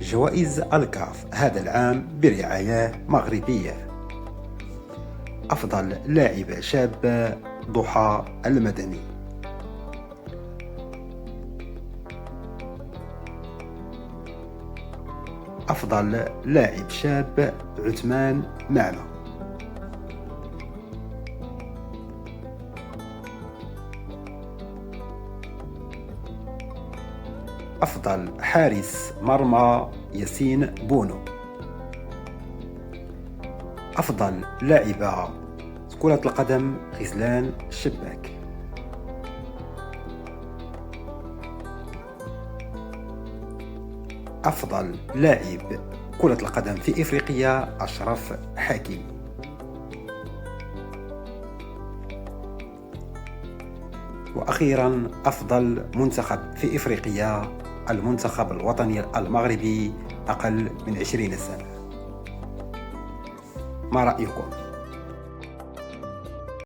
جوائز الكاف هذا العام برعاية مغربية. أفضل لاعبة شابة ضحى المدني. أفضل لاعب شاب عثمان معمة. أفضل حارس مرمى ياسين بونو. أفضل لاعبة كرة القدم غزلان الشباك. أفضل لاعب كرة القدم في إفريقيا أشرف حكيمي. وأخيرا أفضل منتخب في إفريقيا المنتخب الوطني المغربي أقل من 20 سنة. ما رأيكم؟